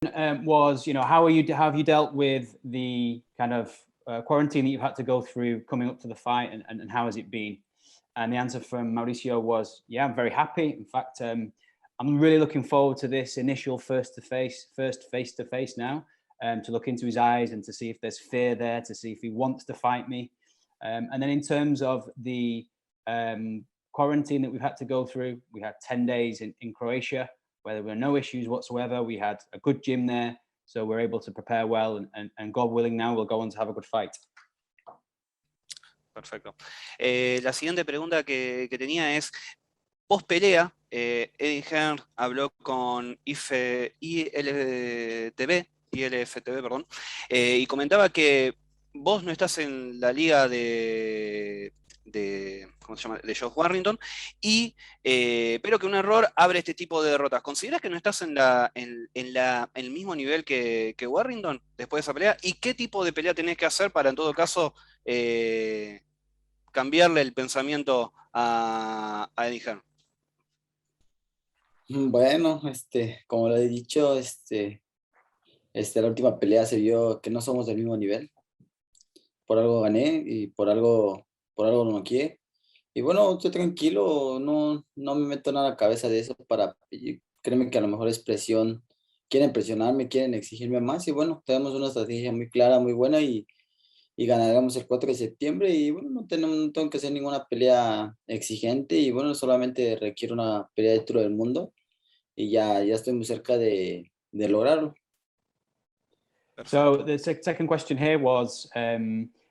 Was, how have you dealt with the kind of quarantine that you've had to go through coming up to the fight, and how has it been? And the answer from Mauricio was, yeah, I'm very happy. In fact, I'm really looking forward to this initial first face-to-face now, to look into his eyes and to see if there's fear there, to see if he wants to fight me. And then in terms of the quarantine that we've had to go through, we had 10 days in Croatia, where there were no issues whatsoever. We had a good gym there, so we're able to prepare well, and God willing, now we'll go on to have a good fight. Perfecto. La siguiente pregunta que tenía es, post pelea, Eddie Hearn habló con ILFTV, perdón, y comentaba que vos no estás en la liga de ¿cómo se llama?, de Josh Warrington, pero que un error abre este tipo de derrotas. ¿Consideras que no estás en el mismo nivel que Warrington después de esa pelea? ¿Y qué tipo de pelea tenés que hacer para, en todo caso, cambiarle el pensamiento a Eddie Hearn? Bueno, como lo he dicho, la última pelea se vio que no somos del mismo nivel. Por algo gané y por algo lo noqueé. Y bueno, estoy tranquilo, no me meto nada a la cabeza de eso. Créeme que a lo mejor es presión, quieren presionarme, quieren exigirme más. Y bueno, tenemos una estrategia muy clara, muy buena, y ganaremos el 4 de septiembre. Y bueno, no tengo que hacer ninguna pelea exigente, y bueno, solamente requiero una pelea de título del mundo, y ya estoy muy cerca de lograrlo. So the second question here was,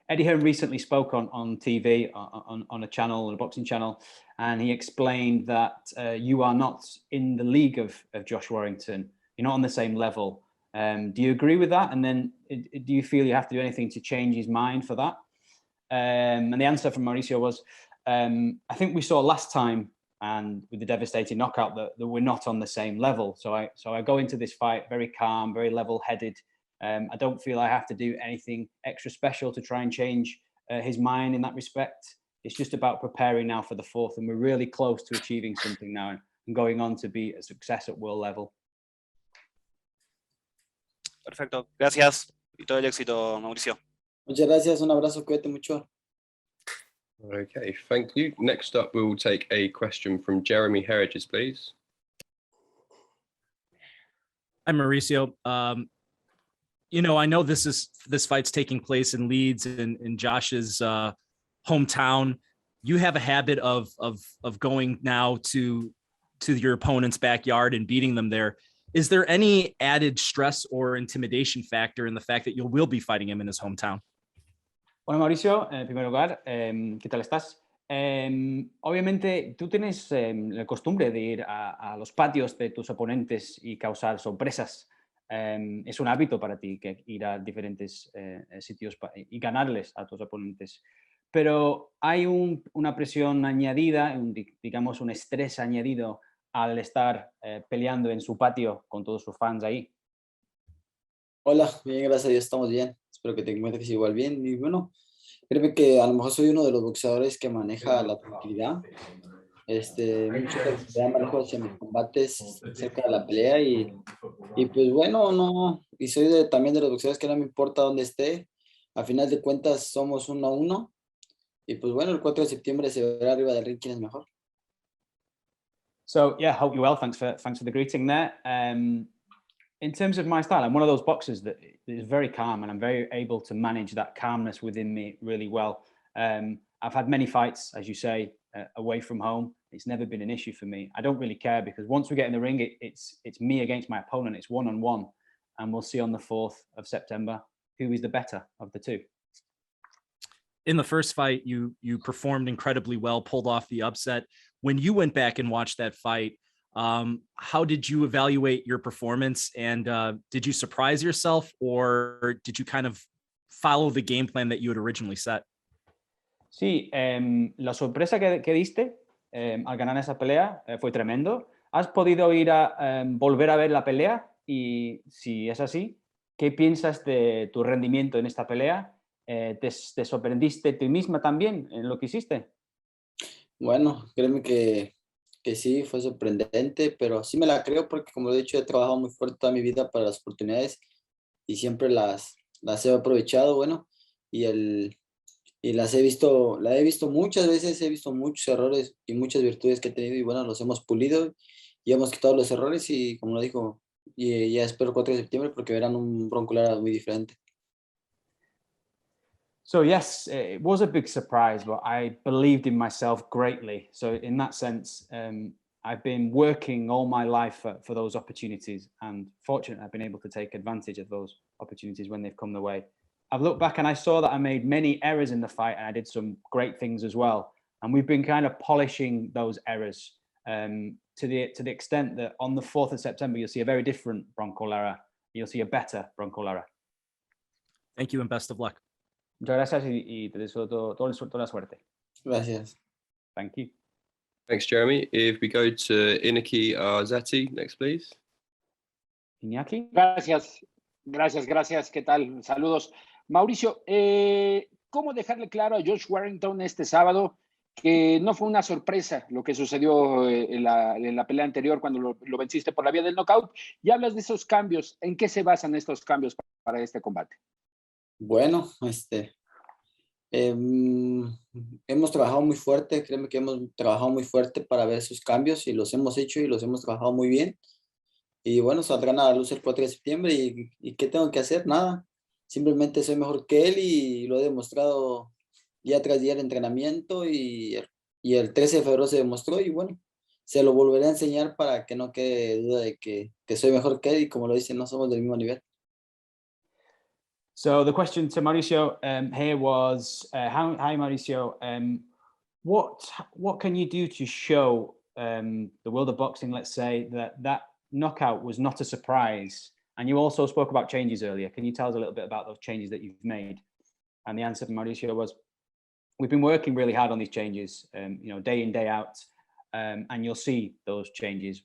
Eddie Hearn recently spoke on TV, on a channel, a boxing channel, and he explained that you are not in the league of Josh Warrington. You're not on the same level. Do you agree with that? And then do you feel you have to do anything to change his mind for that? And the answer from Mauricio was, I think we saw last time, and with the devastating knockout, that we're not on the same level. So I go into this fight very calm, very level-headed. I don't feel I have to do anything extra special to try and change his mind in that respect. It's just about preparing now for the 4th, and we're really close to achieving something now and going on to be a success at world level. Perfecto, gracias y todo el éxito, Mauricio. Muchas gracias, un abrazo, cuídate mucho. Okay, thank you. Next up, we will take a question from Jeremy Herridges, please. Hi, Mauricio. I know this fight's taking place in Leeds, in Josh's hometown. You have a habit of going now to your opponent's backyard and beating them there. Is there any added stress or intimidation factor in the fact that you will be fighting him in his hometown? Bueno, Mauricio, en primer lugar, ¿qué tal estás? Obviamente, tú tienes la costumbre de ir a los patios de tus oponentes y causar sorpresas. Es un hábito para ti que ir a diferentes sitios y ganarles a tus oponentes. Pero hay una presión añadida, digamos un estrés añadido al estar peleando en su patio con todos sus fans ahí. Hola, bien, gracias a Dios, estamos bien. Espero que te encuentres igual bien. Y bueno, créeme que a lo mejor soy uno de los boxeadores que maneja la tranquilidad. Mucho tranquilidad manejo hacia mis combates cerca de la pelea, y pues bueno, no, y soy también de los boxeadores que no me importa dónde esté. A final de cuentas somos 1-1, y pues bueno, el 4 de septiembre se verá arriba del ring quién es mejor. So yeah, hope you're well. Thanks for the greeting there. In terms of my style, I'm one of those boxers that is very calm, and I'm very able to manage that calmness within me really well. I've had many fights, as you say, away from home. It's never been an issue for me. I don't really care, because once we get in the ring, it's me against my opponent. It's 1-on-1, and we'll see on the 4th of September who is the better of the two. In the first fight, you performed incredibly well, pulled off the upset. When you went back and watched that fight, how did you evaluate your performance, and did you surprise yourself, or did you kind of follow the game plan that you had originally set? Sí, la sorpresa que diste al ganar esa pelea fue tremendo. ¿Has podido ir a volver a ver la pelea? Y si es así, ¿qué piensas de tu rendimiento en esta pelea? ¿Te sorprendiste tú misma también en lo que hiciste? Bueno, créeme que que sí, fue sorprendente, pero sí me la creo porque como lo he dicho, he trabajado muy fuerte toda mi vida para las oportunidades y siempre las he aprovechado, bueno, y, y la he visto muchas veces, he visto muchos errores y muchas virtudes que he tenido y bueno, los hemos pulido y hemos quitado los errores y como lo dijo, y ya espero el 4 de septiembre porque verán un Bronco Lara muy diferente. So yes, it was a big surprise, but I believed in myself greatly. So in that sense, I've been working all my life for those opportunities, and fortunately, I've been able to take advantage of those opportunities when they've come the way. I've looked back and I saw that I made many errors in the fight, and I did some great things as well. And we've been kind of polishing those errors to the extent that on the 4th of September, you'll see a very different Bronco Lara. You'll see a better Bronco Lara. Thank you and best of luck. Muchas gracias y te deseo toda la suerte. Gracias. Thank you. Thanks, Jeremy. If we go to Inaki Arzati next, please. Iñaki. Gracias. ¿Qué tal? Saludos. Mauricio, ¿cómo dejarle claro a Josh Warrington este sábado que no fue una sorpresa lo que sucedió en la pelea anterior cuando lo venciste por la vía del knockout? Y hablas de esos cambios. ¿En qué se basan estos cambios para este combate? Bueno, hemos trabajado muy fuerte, créeme que hemos trabajado muy fuerte para ver esos cambios y los hemos hecho y los hemos trabajado muy bien. Y bueno, saldrán a la luz el 4 de septiembre y ¿qué tengo que hacer? Nada, simplemente soy mejor que él y lo he demostrado día tras día el entrenamiento y el 13 de febrero se demostró y bueno, se lo volveré a enseñar para que no quede duda de que soy mejor que él y como lo dicen, no somos del mismo nivel. So the question to Mauricio here was, hi Mauricio, what can you do to show the world of boxing, let's say, that knockout was not a surprise? And you also spoke about changes earlier. Can you tell us a little bit about those changes that you've made? And the answer from Mauricio was, we've been working really hard on these changes, day in, day out. And you'll see those changes,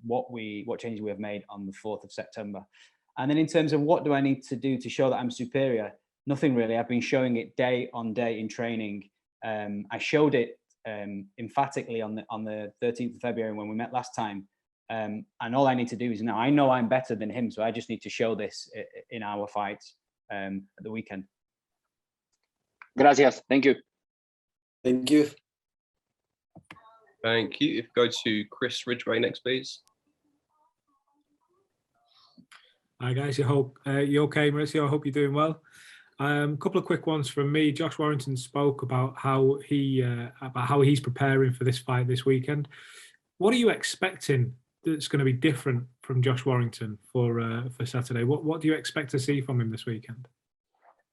what changes we have made on the 4th of September. And then in terms of what do I need to do to show that I'm superior? Nothing really. I've been showing it day on day in training. I showed it emphatically on the 13th of February when we met last time. And all I need to do is now I know I'm better than him, so I just need to show this in our fights at the weekend. Gracias. Thank you. Thank you. Thank you. If we go to Chris Ridgway next, please. Hi guys, you okay, Mauricio? I hope you're doing well. A couple of quick ones from me. Josh Warrington spoke about how he's preparing for this fight this weekend. What are you expecting that's going to be different from Josh Warrington for Saturday? What do you expect to see from him this weekend?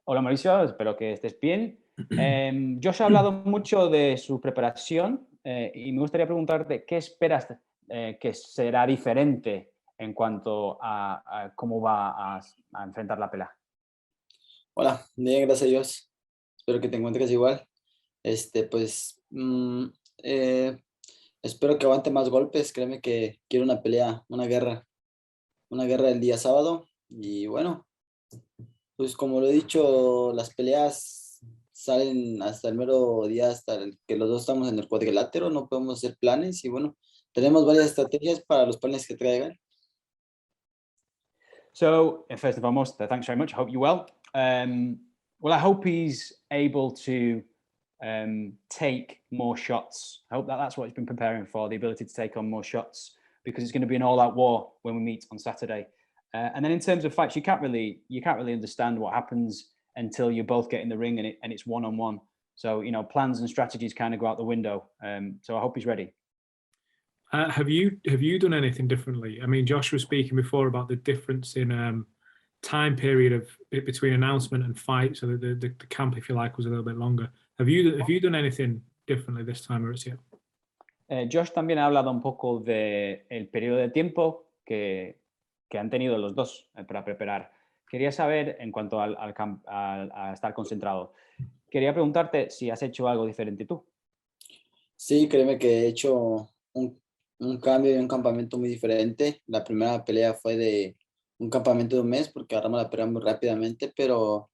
Hola Mauricio, espero que estés bien. Josh ha hablado mucho de su preparación y me gustaría preguntarte qué esperas que será diferente en cuanto a cómo va a enfrentar la pelea. Hola, bien, gracias a Dios. Espero que te encuentres igual. Espero que aguante más golpes. Créeme que quiero una pelea, una guerra el día sábado. Y bueno, pues como lo he dicho, las peleas salen hasta el mero día, que los dos estamos en el cuadrilátero, no podemos hacer planes y bueno, tenemos varias estrategias para los planes que traigan. So, first and foremost, thanks very much. I hope you're well. Well, I hope he's able to take more shots. I hope that's what he's been preparing for, the ability to take on more shots, because it's going to be an all-out war when we meet on Saturday. And then in terms of fights, you can't really understand what happens until you both get in the ring and it's one-on-one. So, plans and strategies kind of go out the window. So I hope he's ready. Have you done anything differently? I mean, Josh was speaking before about the difference in time period between announcement and fight, so that the camp, if you like, was a little bit longer. Have you done anything differently this time, Mauricio? Josh también ha hablado un poco de el periodo de tiempo que han tenido los dos para preparar. Quería saber, en cuanto a estar concentrado, quería preguntarte si has hecho algo diferente tú. Sí, créeme que he hecho un cambio y un campamento muy diferente. La primera pelea fue de un campamento de un mes porque agarramos la pelea muy rápidamente, pero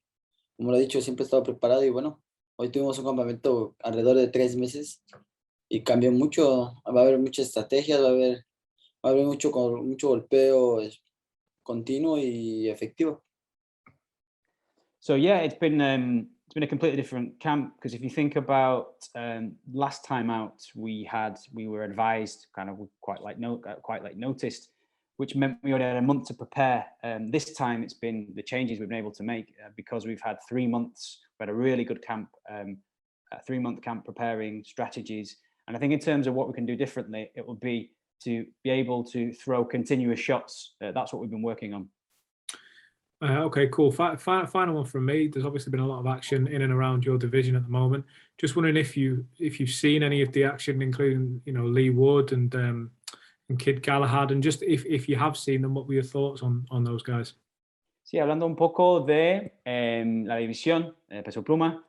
como lo he dicho, siempre he estado preparado y bueno, hoy tuvimos un campamento alrededor de 3 meses y cambió mucho. Va a haber muchas estrategias, va a haber mucho golpeo continuo y efectivo. So yeah, it's been a completely different camp, because if you think about last time out, we were advised kind of quite late noticed, which meant we only had a month to prepare. This time it's been the changes we've been able to make because we've had 3 months. We had a really good camp, a 3-month camp preparing strategies. And I think in terms of what we can do differently, it will be to be able to throw continuous shots. That's what we've been working on. Okay, cool. Final one from me. There's obviously been a lot of action in and around your division at the moment. Just wondering if you've seen any of the action, including Lee Wood and Kid Galahad, and just if you have seen them, what were your thoughts on those guys? Sí, hablando un poco de la división peso pluma.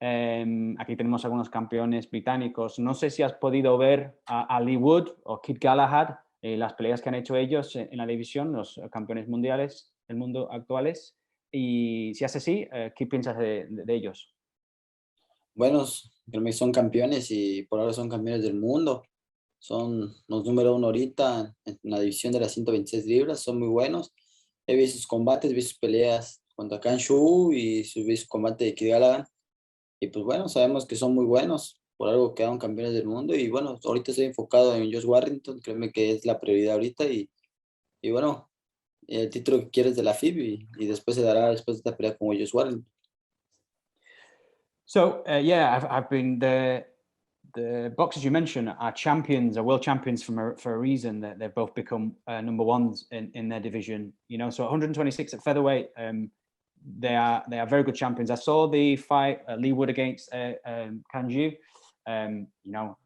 Aquí tenemos algunos campeones británicos. No sé si has podido ver a Lee Wood o Kid Galahad, las peleas que han hecho ellos en la división, los campeones mundiales del mundo actuales. Y si es así, ¿qué piensas de ellos? Buenos, creo que son campeones y por ahora son campeones del mundo. Son los número 1 ahorita en la división de las 126 libras. Son muy buenos. He visto sus combates, he visto sus peleas contra Kan Shu y he visto su combate de Kid Galahad. Y pues bueno, sabemos que son muy buenos. Por algo quedaron campeones del mundo. Y bueno, ahorita estoy enfocado en Josh Warrington. Créeme que es la prioridad ahorita. Y bueno, el título que quieres de la FIB y después se dará después de esta pelea con Josh Warrington. So yeah, I've been the boxers you mentioned are champions, are world champions for a reason. That they've both become number ones in their division. So 126 at featherweight, they are very good champions. I saw the fight Lee Wood against Kanju.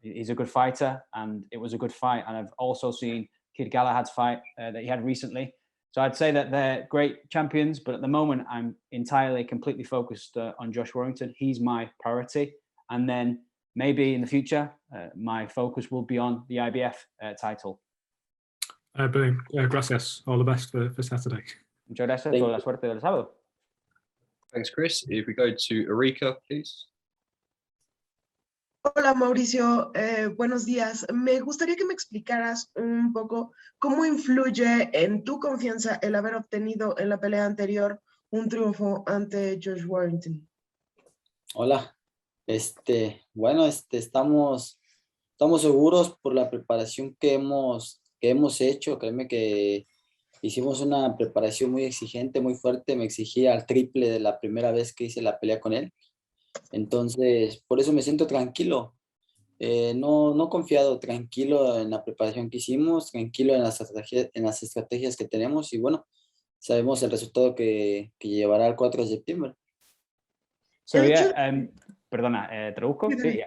He's a good fighter, and it was a good fight. And I've also seen Kid Galahad's fight that he had recently. So I'd say that they're great champions, but at the moment I'm completely focused on Josh Warrington. He's my priority, and then maybe in the future my focus will be on the IBF title. Brilliant. Gracias. All the best for Saturday. Muchas gracias. Toda la suerte del sábado. Thanks, Chris. If we go to Erika, please. Hola Mauricio, buenos días. Me gustaría que me explicaras un poco cómo influye en tu confianza el haber obtenido en la pelea anterior un triunfo ante Josh Warrington. Hola, bueno, estamos seguros por la preparación que hemos hecho. Créeme que hicimos una preparación muy exigente, muy fuerte. Me exigía al triple de la primera vez que hice la pelea con él. Entonces, por eso me siento tranquilo. No confiado, tranquilo en la preparación que hicimos, tranquilo en las estrategias que tenemos y bueno, sabemos el resultado que llevará el 4 de septiembre. So yeah, perdona, traduzco? Sí,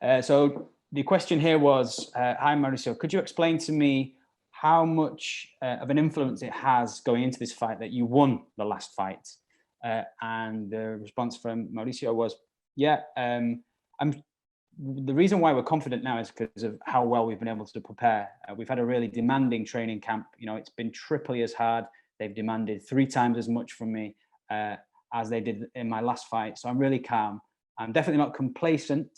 yeah. So the question here was, hi Mauricio, could you explain to me how much of an influence it has going into this fight that you won the last fight? And the response from Mauricio was, yeah, the reason why we're confident now is because of how well we've been able to prepare. We've had a really demanding training camp. It's been triply as hard. They've demanded 3 times as much from me as they did in my last fight. So I'm really calm. I'm definitely not complacent,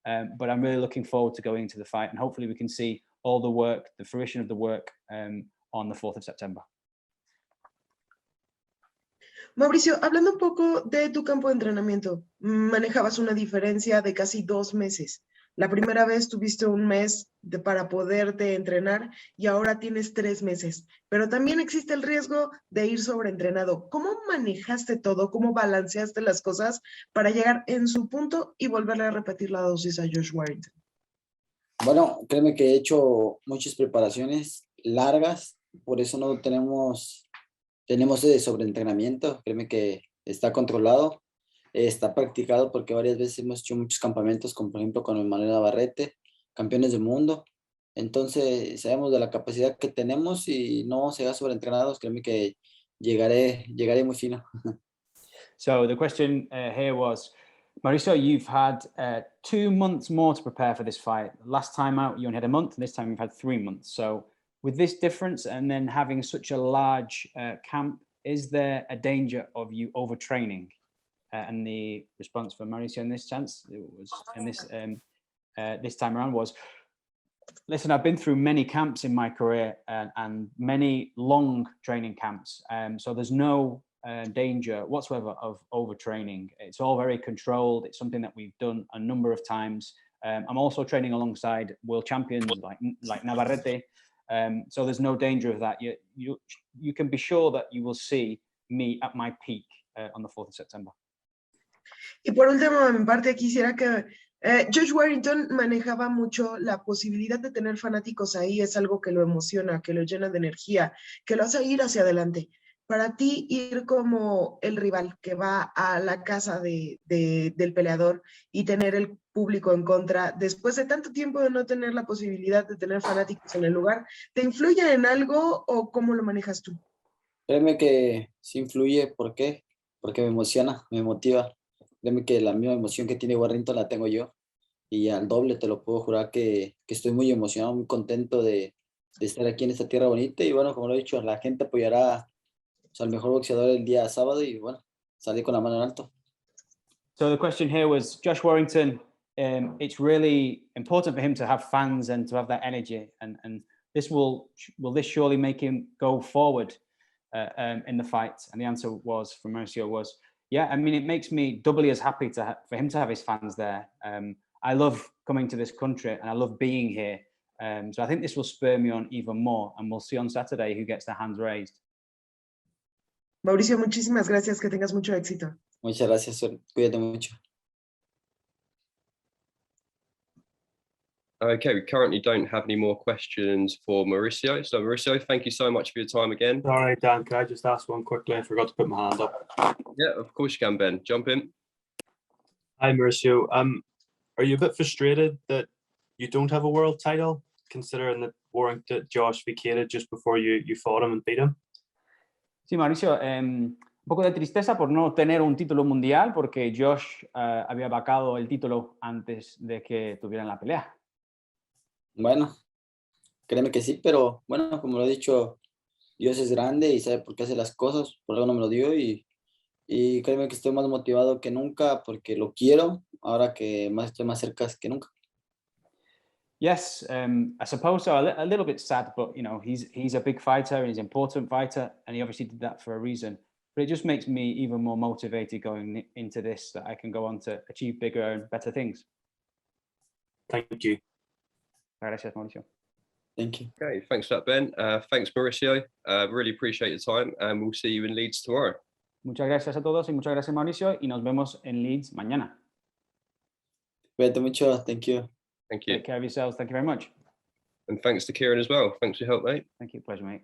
but I'm really looking forward to going into the fight, and hopefully we can see all the work, the fruition of the work on the 4th of September. Mauricio, hablando un poco de tu campo de entrenamiento, manejabas una diferencia de casi 2 meses. La primera vez tuviste 1 mes para poderte entrenar y ahora tienes 3 meses. Pero también existe el riesgo de ir sobreentrenado. ¿Cómo manejaste todo? ¿Cómo balanceaste las cosas para llegar en su punto y volverle a repetir la dosis a Josh Warrington? Bueno, créeme que he hecho muchas preparaciones largas, por eso no tenemos ese sobreentrenamiento. Créeme que está controlado, está practicado porque varias veces hemos hecho muchos campamentos, como por ejemplo con Manuel Navarrete, campeones del mundo. Entonces sabemos de la capacidad que tenemos y no vamos a llegar sobreentrenados. Créeme que llegaré muy fino. So the question here was, Mauricio, you've had 2 months more to prepare for this fight. Last time out, you only had a month, and this time you've had 3 months. So with this difference and then having such a large camp, is there a danger of you overtraining? And the response from Mauricio in this chance, it was in this this time around was, listen, I've been through many camps in my career and many long training camps. So there's no danger whatsoever of overtraining. It's all very controlled. It's something that we've done a number of times. I'm also training alongside world champions like Navarrete. So there's no danger of that. You can be sure that you will see me at my peak on the 4th of September. Y por último, en parte quisiera que Josh Warrington manejaba mucho la posibilidad de tener fanáticos ahí, es algo que lo emociona, que lo llena de energía, que lo hace ir hacia adelante. Para ti, ir como el rival que va a la casa del peleador y tener el público en contra, después de tanto tiempo de no tener la posibilidad de tener fanáticos en el lugar, ¿te influye en algo o cómo lo manejas tú? Créeme que sí influye. ¿Por qué? Porque me emociona, me motiva. Créeme que la misma emoción que tiene Warrington la tengo yo. Y al doble te lo puedo jurar que estoy muy emocionado, muy contento de estar aquí en esta tierra bonita. Y bueno, como lo he dicho, la gente apoyará al mejor boxeador el día sábado y bueno, salí con la mano en alto. So the question here was, Josh Warrington, it's really important for him to have fans and to have that energy. And this will this surely make him go forward in the fight? And the answer was, from Mauricio, was, yeah, I mean, it makes me doubly as happy for him to have his fans there. I love coming to this country and I love being here. So I think this will spur me on even more, and we'll see on Saturday who gets their hands raised. Mauricio, muchísimas gracias, que tengas mucho éxito. Muchas gracias, cuídate mucho. Okay, we currently don't have any more questions for Mauricio. So Mauricio, thank you so much for your time again. All right, Dan, can I just ask one quickly? I forgot to put my hand up. Yeah, of course you can, Ben. Jump in. Hi, Mauricio. Are you a bit frustrated that you don't have a world title, considering that Warrington, Josh vacated just before you fought him and beat him? Sí, Mauricio, un poco de tristeza por no tener un título mundial, porque Josh había vacado el título antes de que tuvieran la pelea. Bueno, créeme que sí, pero bueno, como lo he dicho, Dios es grande y sabe por qué hace las cosas, por algo no me lo dio y créeme que estoy más motivado que nunca porque lo quiero, ahora que estoy más cerca que nunca. Yes, I suppose so. A little bit sad, but you know, he's a big fighter and he's an important fighter, and he obviously did that for a reason. But it just makes me even more motivated going into this, that I can go on to achieve bigger and better things. Thank you. Gracias, Mauricio. Thank you. Okay, thanks for that, Ben. Thanks, Mauricio. Really appreciate your time, and we'll see you in Leeds tomorrow. Muchas gracias a todos y muchas gracias, Mauricio, y nos vemos en Leeds mañana. Cuídate mucho. Thank you. Thank you. Take care of yourselves. Thank you very much. And thanks to Kieran as well. Thanks for your help, mate. Thank you. Pleasure, mate.